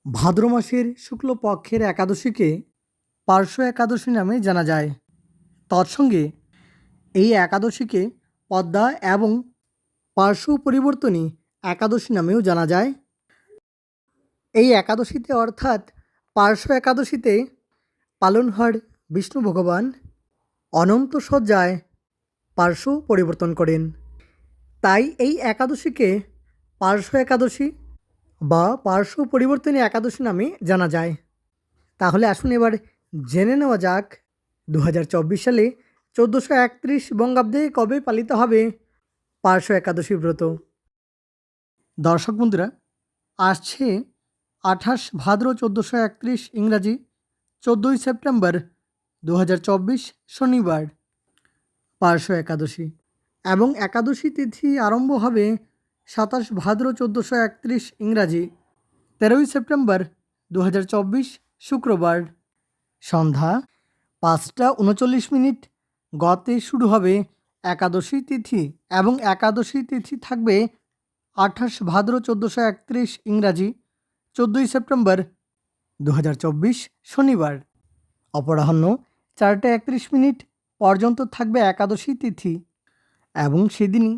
ভাদ্র মাসের শুক্লপক্ষের একাদশীকে পার্শ্ব একাদশী নামে জানা যায়। তৎসঙ্গে এই একাদশীকে পদ্মা এবং পার্শ্ব পরিবর্তনী একাদশী নামেও জানা যায়। এই একাদশীতে অর্থাৎ পার্শ্ব একাদশীতে পালনহার বিষ্ণু ভগবান অনন্ত সজ্জায় পার্শ্ব পরিবর্তন করেন। তাই এই একাদশীকে পার্শ্ব একাদশী বা পার্শ্ব পরিবর্তনী একাদশী নামে জানা যায়। তাহলে আসুন এবার জেনে নেওয়া যাক 2024 সালে 1431 বঙ্গাব্দে কবে পালিত হবে পার্শ্ব একাদশী ব্রত। দর্শক বন্ধুরা, আসছে 28 ভাদ্র 1431 ইংরাজি 14ই সেপ্টেম্বর 2024 শনিবার পার্শ্ব একাদশী এবং একাদশী তিথি আরম্ভ হবে 27 ভাদ্র 1431 ইংরাজি 13ই সেপ্টেম্বর 2024 শুক্রবার সন্ধ্যা 5:39 গতে শুরু হবে একাদশী তিথি এবং একাদশী তিথি থাকবে 28 ভাদ্র 1431 ইংরাজি 14ই সেপ্টেম্বর 2024 শনিবার অপরাহ্ন 4:31 পর্যন্ত থাকবে একাদশী তিথি এবং সেদিনই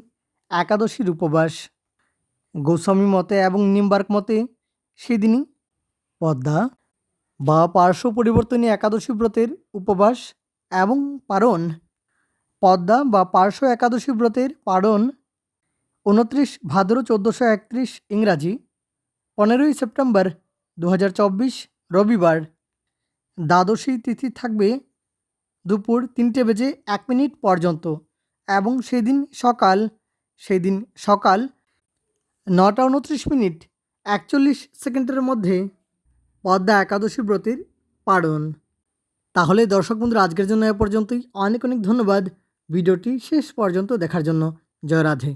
একাদশীর উপবাস। গোস্বামী মতে এবং নিম্বার্ক মতে সেদিনই পদ্মা বা পার্শ্ব পরিবর্তনী একাদশী ব্রতের উপবাস এবং পারণ। পদ্মা বা পার্শ্ব একাদশী ব্রতের পারণ 29 ভাদ্র 1431 ইংরাজি 15ই সেপ্টেম্বর 2024 রবিবার। দ্বাদশী তিথি থাকবে দুপুর 3:01 পর্যন্ত এবং সেদিন সকাল 9:29 41 মধ্যে পদ্মা একাদশী ব্রতের পালন। তাহলে দর্শক বন্ধুরা, আজকের জন্য এ পর্যন্তই। অনেক অনেক ধন্যবাদ ভিডিওটি শেষ পর্যন্ত দেখার জন্য। জয় রাধে।